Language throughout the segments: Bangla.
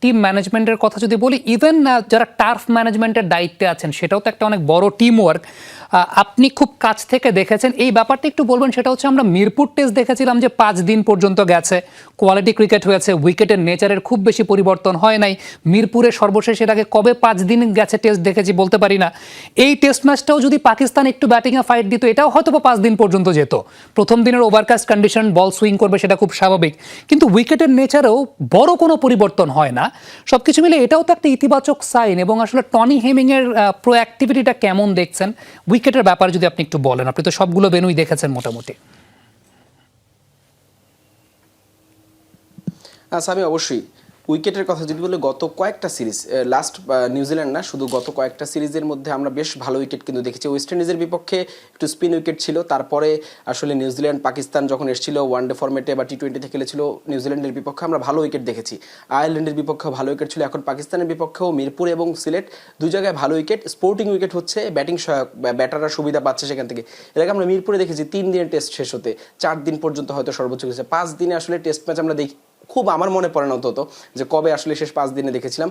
টিম ম্যানেজমেন্টের কথা যদি বলি, ইভেন যারা টার্ফ ম্যানেজমেন্টের দায়িত্বে আছেন সেটাও তো একটা অনেক বড় টিম ওয়ার্ক। আপনি খুব কাছ থেকে দেখেছেন এই ব্যাপারটা একটু বলবেন। সেটা হচ্ছে আমরা মিরপুর টেস্ট দেখেছিলাম যে 5 দিন পর্যন্ত গেছে, কোয়ালিটি ক্রিকেট হয়েছে, উইকেটের নেচারের খুব বেশি পরিবর্তন হয় নাই। মিরপুরে সর্বশেষ এর আগে কবে 5 দিন গেছে টেস্ট দেখেছি বলতে পারি না। এই টেস্ট ম্যাচটাও যদি পাকিস্তান একটু ব্যাটিংয়ে ফাইট দিত এটাও হয়তো 5 দিন পর্যন্ত যেত। প্রথম দিনের ওভারকাস্ট কন্ডিশন, বল সুইং করবে সেটা খুব স্বাভাবিক, কিন্তু উইকেটের নেচারেও বড় কোনো পরিবর্তন হয় না। সবকিছু মিলে এটাও তো একটা ইতিবাচক সাইন। এবং আসলে টনি হেমিংয়ের প্রোঅ্যাক্টিভিটিটা কেমন দেখছেন উইকেটের ব্যাপারে যদি আপনি একটু বলেন? আপনি তো সবগুলো ভেন্যুই দেখেছেন মোটামুটি। আচ্ছা, আমি অবশ্যই উইকেটের কথা যদি বলি, গত কয়েকটা সিরিজ, লাস্ট নিউজিল্যান্ড না, শুধু গত কয়েকটা সিরিজের মধ্যে আমরা বেশ ভালো উইকেট কিন্তু দেখেছি। ওয়েস্ট ইন্ডিজের বিপক্ষে একটু স্পিন উইকেট ছিল, তারপরে আসলে নিউজিল্যান্ড পাকিস্তান যখন এসেছিল ওয়ানডে ফরম্যাটে বা টি20তে খেলেছিল, নিউজিল্যান্ডের বিপক্ষে আমরা ভালো উইকেট দেখেছি। আয়ারল্যান্ডের বিপক্ষেও ভালো উইকেট ছিল। এখন পাকিস্তানের বিপক্ষেও মিরপুর এবং সিলেট দুই জায়গায় ভালো উইকেট। স্পোর্টিং উইকেট হচ্ছে ব্যাটিং সহায়ক, ব্যাটাররা সুবিধা পাচ্ছে সেখান থেকে। এর আগে আমরা মিরপুরে দেখেছি 3 দিনের টেস্ট শেষ হতে 4 দিন পর্যন্ত হয়তো সর্বোচ্চ গেছে। 5 দিনে আসলে টেস্ট ম্যাচ আমরা দেখি খুব, আমার মনে পড়ে না অন্তত যে কবে আসলে শেষ 5 দিনে দেখেছিলাম।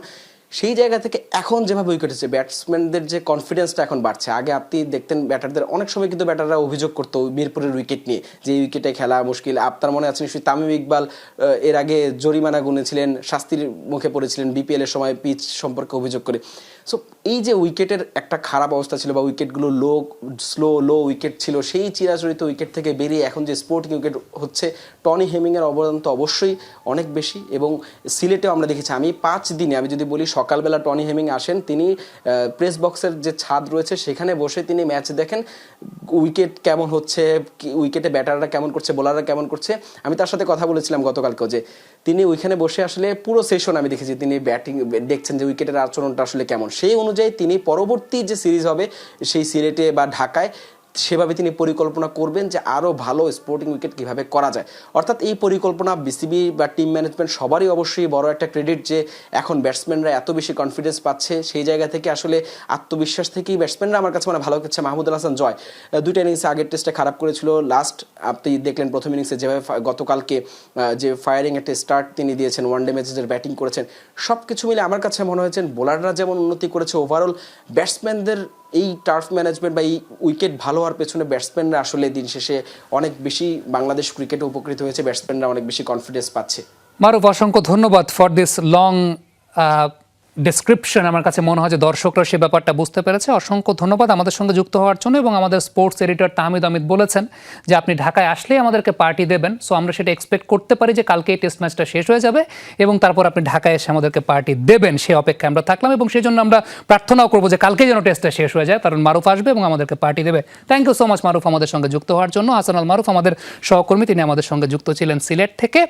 সেই জায়গা থেকে এখন যেভাবে উইকেট হচ্ছে, ব্যাটসম্যানদের যে কনফিডেন্সটা এখন বাড়ছে। আগে আপনি দেখতেন ব্যাটারদের অনেক সময় কিন্তু ব্যাটাররা অভিযোগ করতো মিরপুরের উইকেট নিয়ে যে এই উইকেটে খেলা মুশকিল। আপনার মনে আছে নিশ্চয়ই তামিম ইকবাল এর আগে জরিমানা গুনেছিলেন, শাস্তির মুখে পড়েছিলেন বিপিএল এর সময় পিচ সম্পর্কে অভিযোগ করে। সো এই যে উইকেটের একটা খারাপ অবস্থা ছিল বা উইকেটগুলো লো উইকেট ছিল, সেই চিরাচরিত উইকেট থেকে বেরিয়ে এখন যে স্পোর্টিং উইকেট হচ্ছে, টনি হেমিংয়ের অবদান তো অবশ্যই অনেক বেশি। এবং সিলেটেও আমরা দেখেছি, আমি 5 দিনে আমি যদি বলি, সকালবেলা টনি হেমিং আসেন, তিনি প্রেস বক্সের যে ছাদ রয়েছে সেখানে বসে তিনি ম্যাচ দেখেন, উইকেট কেমন হচ্ছে, উইকেটে ব্যাটাররা কেমন করছে, বোলাররা কেমন করছে। আমি তার সাথে কথা বলেছিলাম গতকালকেও যে তিনি ওইখানে বসে আসলে পুরো সেশন আমি দেখেছি তিনি ব্যাটিং দেখছেন যে উইকেটের আচরণটা আসলে কেমন। সেই অনুযায়ী তিনি পরবর্তী যে সিরিজ হবে সেই সিলেটে বা ঢাকায় সেভাবে তিনি পরিকল্পনা করবেন যে আরও ভালো স্পোর্টিং উইকেট কীভাবে করা যায়। অর্থাৎ এই পরিকল্পনা বিসিবি বা টিম ম্যানেজমেন্ট সবারই অবশ্যই বড় একটা ক্রেডিট যে এখন ব্যাটসম্যানরা এত বেশি কনফিডেন্স পাচ্ছে। সেই জায়গা থেকে আসলে আত্মবিশ্বাস থেকেই ব্যাটসম্যানরা আমার কাছে মানে ভালো খেলছে। মাহমুদুল হাসান জয় 2টা ইনিংসে আগের টেস্টে খারাপ করেছিল, লাস্ট আপনি দেখলেন প্রথম ইনিংসে যেভাবে গতকালকে যে ফায়ারিং একটা স্টার্ট তিনি দিয়েছেন, ওয়ানডে ম্যাচের ব্যাটিং করেছেন, সব কিছু মিলে আমার কাছে মনে হয়েছে বোলাররা যেমন উন্নতি করেছে, ওভারঅল ব্যাটসম্যানদের এই টার্ফ ম্যানেজমেন্ট বা এই উইকেট ভালো হওয়ার পেছনে ব্যাটসম্যানরা আসলে দিন শেষে অনেক বেশি বাংলাদেশ ক্রিকেটে উপকৃত হয়েছে। ব্যাটসম্যানরা অনেক বেশি কনফিডেন্স পাচ্ছে। মারুফ, অসংখ্য ধন্যবাদ ফর দিস লং ডেসক্রিপশন। আমার কাছে মনে হয় যে দর্শকরা সে ব্যাপারটা বুঝতে পেরেছে। অসংখ্য ধন্যবাদ আমাদের সঙ্গে যুক্ত হওয়ার জন্য। এবং আমাদের স্পোর্টস এডিটর তাহমিদ অমিত বলেছেন যে আপনি ঢাকায় আসলেই আমাদেরকে পার্টি দেবেন। সো আমরা সেটা এক্সপেক্ট করতে পারি যে কালকে এই টেস্ট ম্যাচটা শেষ হয়ে যাবে এবং তারপর আপনি ঢাকায় এসে আমাদেরকে পার্টি দেবেন, সে অপেক্ষায় আমরা থাকলাম। এবং সেই জন্য আমরা প্রার্থনাও করবো যে কালকে যেন টেস্টটা শেষ হয়ে যায়, কারণ মারুফ আসবে এবং আমাদেরকে পার্টি দেবে। থ্যাংক ইউ সো মাচ মারুফ আমাদের সঙ্গে যুক্ত হওয়ার জন্য। হাসান আল মারুফ আমাদের সহকর্মী, তিনি আমাদের সঙ্গে যুক্ত ছিলেন সিলেট থেকে।